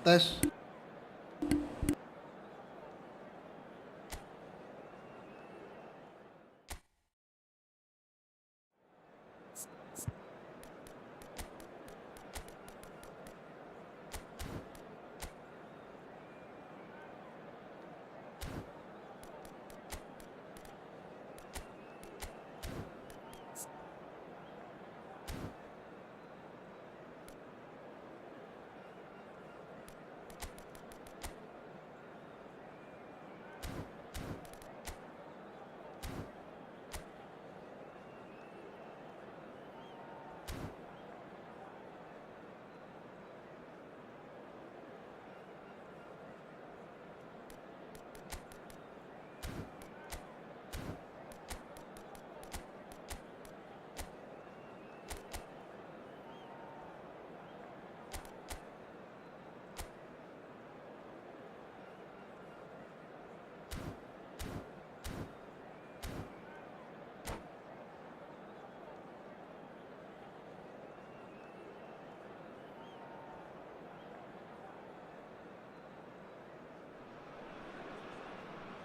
Tes.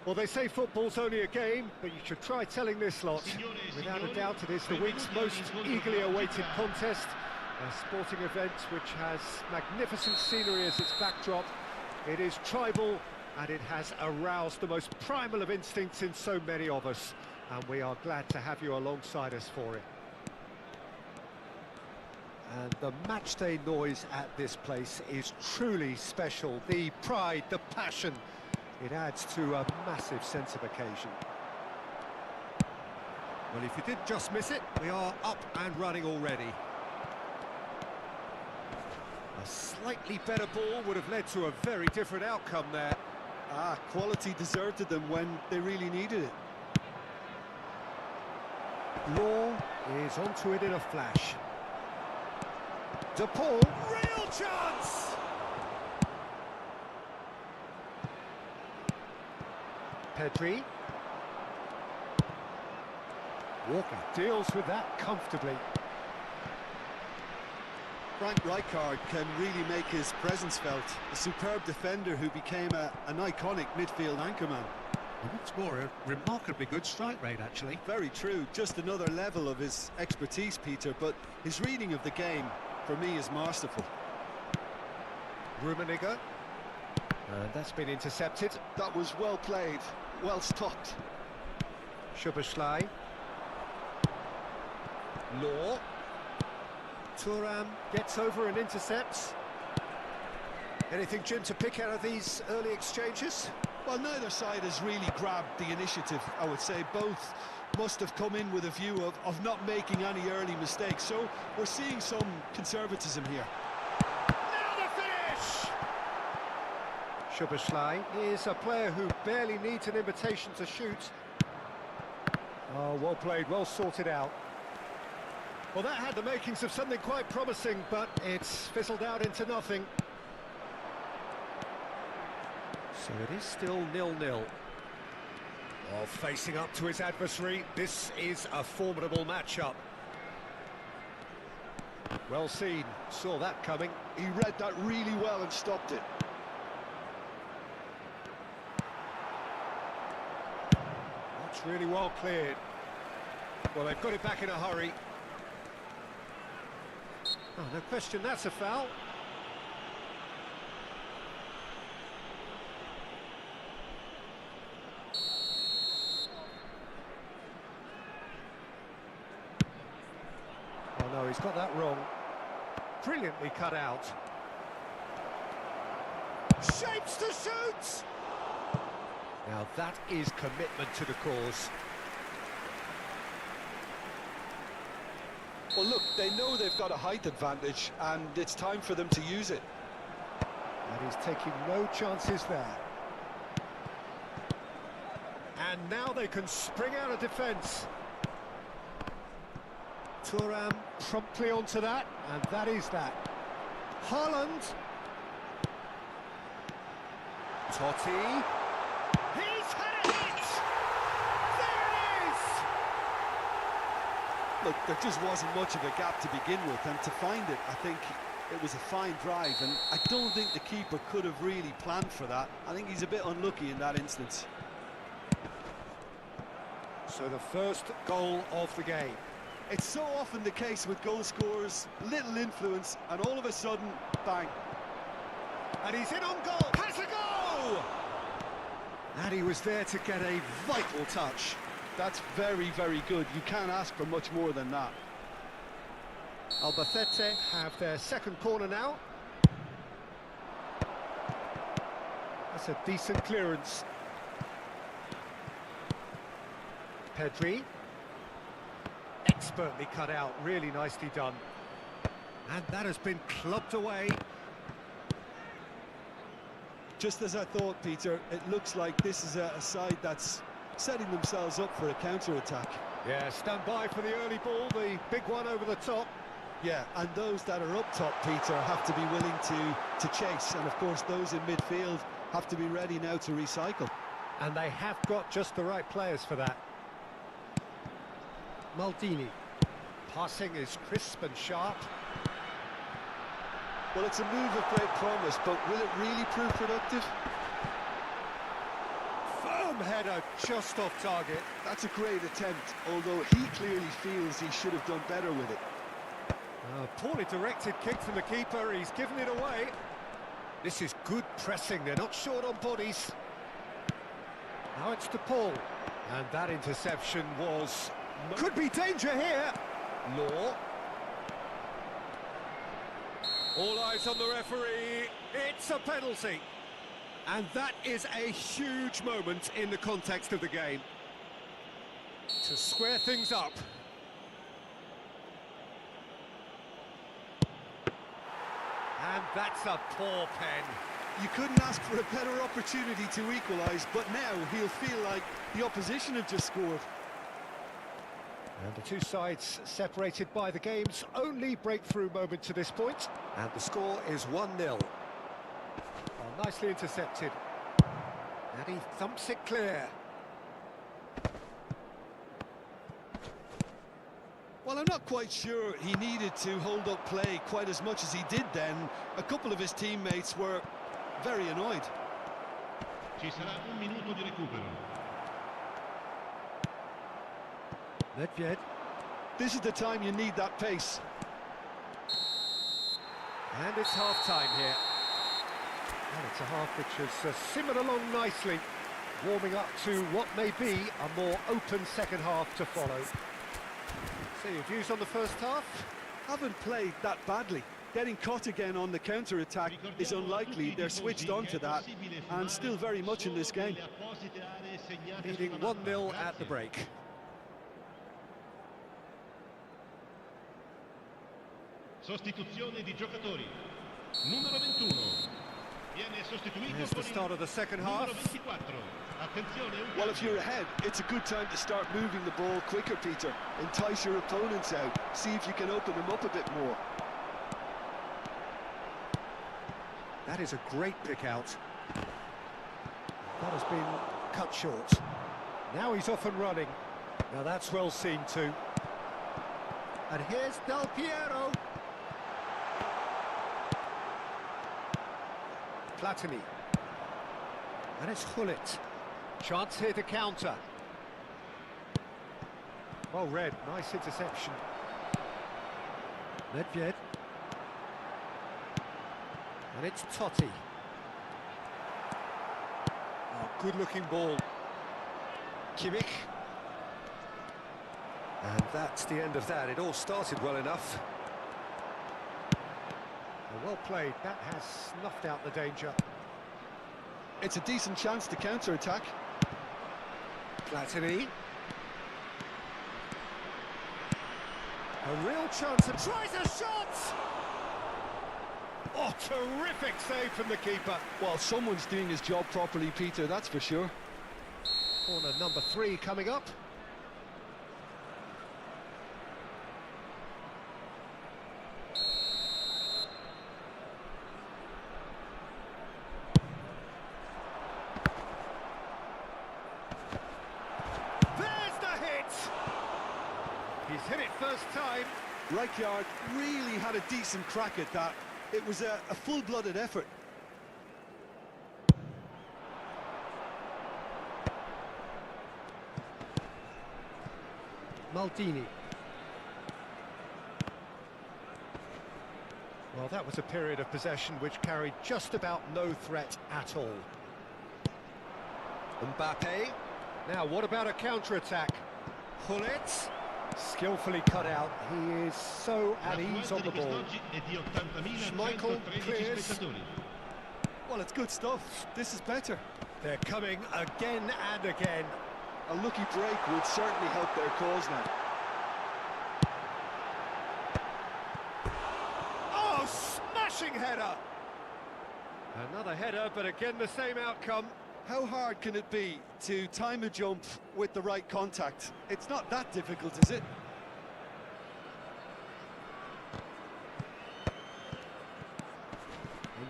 Well, they say football's only a game, but you should try telling this lot. Without a doubt, it is the week's most eagerly awaited contest, a sporting event which has magnificent scenery as its backdrop. It is tribal, and it has aroused the most primal of instincts in so many of us, and we are glad to have you alongside us for it. And the matchday noise at this place is truly special. The pride, the passion. It adds to a massive sense of occasion. Well, if you did just miss it, we are up and running already. A slightly better ball would have led to a very different outcome there. Quality deserted them when they really needed it. Law is onto it in a flash. De Paul, real chance! Pedri. Walker deals with that comfortably. Frank Rijkaard can really make his presence felt. A superb defender who became an iconic midfield anchorman. What's more, a remarkably good strike rate, actually. Very true. Just another level of his expertise, Peter, but his reading of the game, for me, is masterful. Rummenigge. And that's been intercepted. That was well played, well stopped. Szoboszlai. Law. Thuram gets over and intercepts. Anything, Jim, to pick out of these early exchanges? Well, neither side has really grabbed the initiative, I would say. Both must have come in with a view of not making any early mistakes. So we're seeing some conservatism here. Now the finish! Szoboszlai is a player who barely needs an invitation to shoot. Oh, well played, well sorted out. Well, that had the makings of something quite promising, but it's fizzled out into nothing. So it is still 0-0. Oh, facing up to his adversary, this is a formidable matchup. Well seen, saw that coming. He read that really well and stopped it. That's really well cleared. Well, they've got it back in a hurry. Oh, no question, that's a foul. Oh no, he's got that wrong. Brilliantly cut out. Shapes to shoot! Now that is commitment to the cause. Well, look, they know they've got a height advantage, and it's time for them to use it. And he's taking no chances there. And now they can spring out of defence. Thuram promptly onto that, and that is that. Haaland. Totti. He's had a hit! There it is! Look, there just wasn't much of a gap to begin with, and to find it, I think It was a fine drive, and I don't think the keeper could have really planned for that. I think he's a bit unlucky in that instance. So the first goal of the game. It's so often the case with goal scorers, little influence, and all of a sudden, bang. And he's in on goal. Has a go! And he was there to get a vital touch. That's very, very good. You can't ask for much more than that. Albacete have their second corner now. That's a decent clearance. Pedri. Expertly cut out, really nicely done. And that has been clubbed away. Just as I thought, Peter, it looks like this is a side that's setting themselves up for a counter-attack. Yeah, stand by for the early ball, the big one over the top. Yeah, and those that are up top, Peter, have to be willing to chase. And, of course, those in midfield have to be ready now to recycle. And they have got just the right players for that. Maldini. Passing is crisp and sharp. Well, it's a move of great promise, but will it really prove productive? Firm header just off target. That's a great attempt, although he clearly feels he should have done better with it. Poorly directed kick from the keeper, he's given it away. This is good pressing, they're not short on bodies. Now it's to Paul. And that interception was... Could be danger here. Law. All eyes on the referee. It's a penalty. And that is a huge moment in the context of the game. To square things up. And that's a poor pen. You couldn't ask for a better opportunity to equalise, but now he'll feel like the opposition have just scored. And the two sides separated by the game's only breakthrough moment to this point. And the score is 1-0. Oh, nicely intercepted. And he thumps it clear. Well, I'm not quite sure he needed to hold up play quite as much as he did then. A couple of his teammates were very annoyed. Ci sarà un minuto di recupero. Nedved. This is the time you need that pace. And it's half-time here. And it's a half which has simmered along nicely, warming up to what may be a more open second half to follow. So your views on the first half? Haven't played that badly. Getting caught again on the counter-attack is unlikely. They're switched on to that and still very much in this game. Leading 1-0 at the break. Sostituzione di giocatori. Numero 21. Viene sostituito Here's the start of the second half. Well, if you're ahead, it's a good time to start moving the ball quicker, Peter. Entice your opponents out. See if you can open them up a bit more. That is a great pick out. That has been cut short. Now he's off and running. Now that's well seen too. And here's Del Piero. Platini. And it's Hullet. Chance here to counter. Well read, nice interception. Nedved. And it's Totti. Oh, good-looking ball. Kimmich. And that's the end of that. It all started well enough. Well played. That has snuffed out the danger. It's a decent chance to counter-attack. Platini. A real chance and tries a shot! Oh, terrific save from the keeper. Well, someone's doing his job properly, Peter, that's for sure. Corner number 3 coming up. There's the hit! He's hit it first time. Rijkaard really had a decent crack at that. It was a full-blooded effort. Maldini. Well, that was a period of possession which carried just about no threat at all. Mbappe. Now, what about a counter-attack? Gullit. Skillfully cut out. He is so at ease on the ball. Schmeichel clears. Well, it's good stuff. This is better. They're coming again and again. A lucky break would certainly help their cause now. Oh, smashing header! Another header, but again the same outcome. How hard can it be to time a jump with the right contact? It's not that difficult, is it?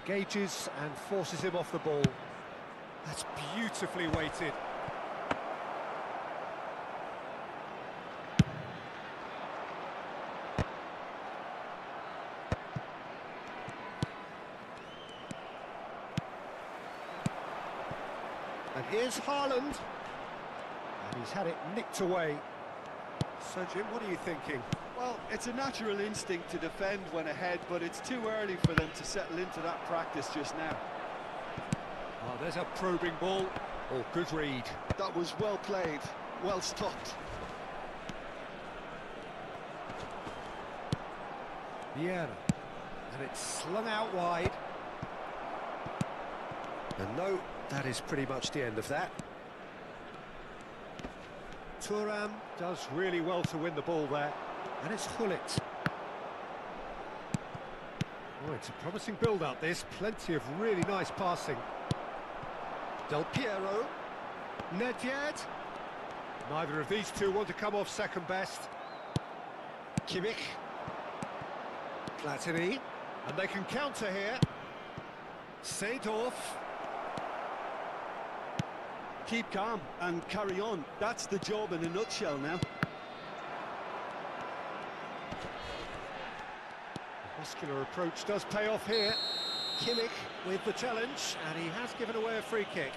Engages and forces him off the ball. That's beautifully weighted. And here's Haaland. And he's had it nicked away. So, Jim, what are you thinking? Well, it's a natural instinct to defend when ahead, but it's too early for them to settle into that practice just now. Oh, there's a probing ball. Oh, good read. That was well played, well stopped. Vieira. And it's slung out wide. And no, that is pretty much the end of that. Thuram does really well to win the ball there. And it's Gullit. Oh, it's a promising build-up, this. Plenty of really nice passing. Del Piero. Nedved. Neither of these two want to come off second best. Kimmich. Platini. And they can counter here. Seedorf. Keep calm and carry on. That's the job in a nutshell now. The muscular approach does pay off here. Kimmich with the challenge, and he has given away a free kick.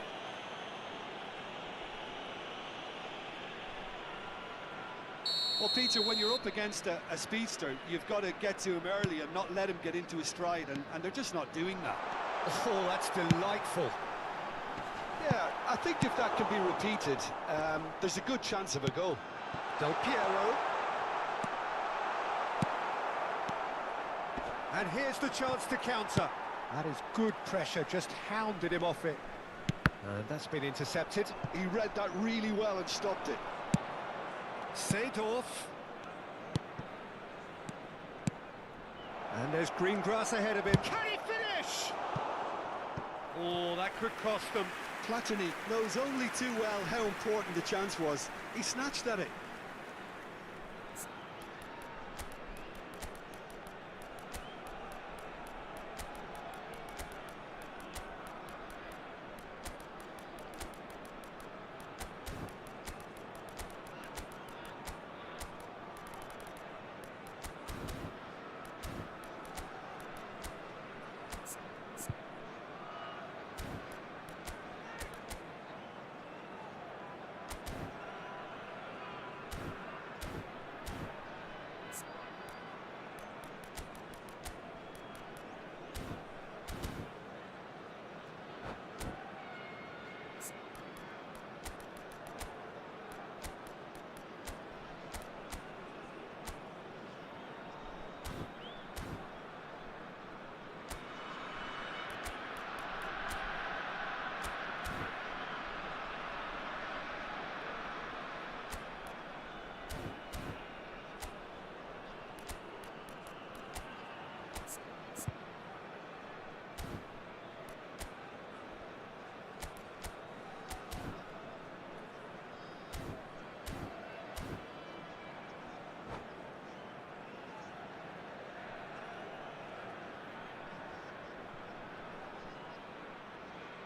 Well, Peter, when you're up against a speedster, you've got to get to him early and not let him get into his stride, and they're just not doing that. Oh, that's delightful. Yeah, I think if that can be repeated, there's a good chance of a goal. Del Piero. And here's the chance to counter. That is good pressure, just hounded him off it. And that's been intercepted. He read that really well and stopped it. Seedorf. And there's green grass ahead of him. Can he finish? Oh, that could cost them. Platini knows only too well how important the chance was. He snatched at it.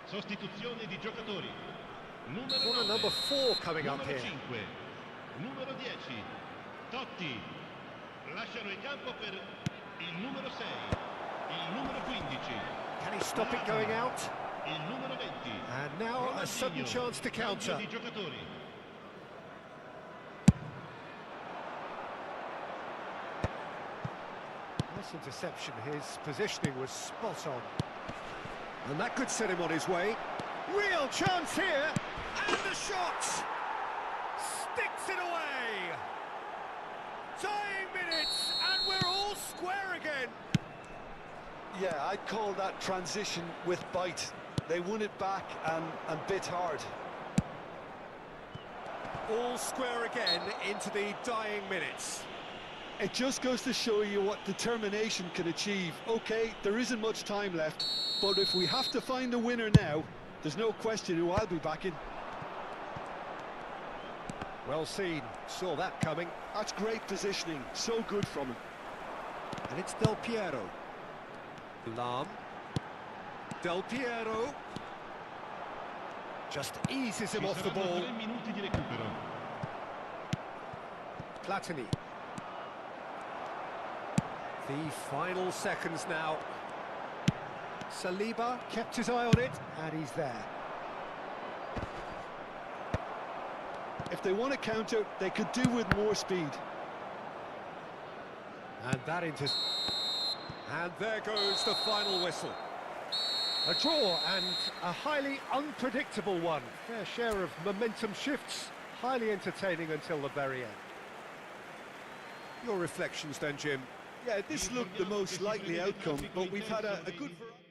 Sostituzione di giocatori. Corner number 4 coming up here. 5. Numero 10. Totti. Lasciano il campo per il numero 6. Il numero 15. Can he stop it going out? Il numero 20. And now a sudden chance to counter. Di giocatori. Nice interception, his positioning was spot on. And that could set him on his way. Real chance here, and the shot! Sticks it away! Dying minutes, and we're all square again! Yeah, I'd call that transition with bite. They won it back and bit hard. All square again into the dying minutes. It just goes to show you what determination can achieve. Okay, there isn't much time left, but if we have to find a winner now, there's no question who I'll be backing. Well seen, saw that coming. That's great positioning, so good from him. And it's Del Piero. Lam. Del Piero. Just eases him off the ball. 3 minuti di recupero. Platini. The final seconds now. Saliba kept his eye on it, and he's there. If they want to counter, they could do with more speed. And that into... And there goes the final whistle. A draw, and a highly unpredictable one. Fair share of momentum shifts, highly entertaining until the very end. Your reflections then, Jim? Yeah, this looked the most likely outcome, but we've had a good variety.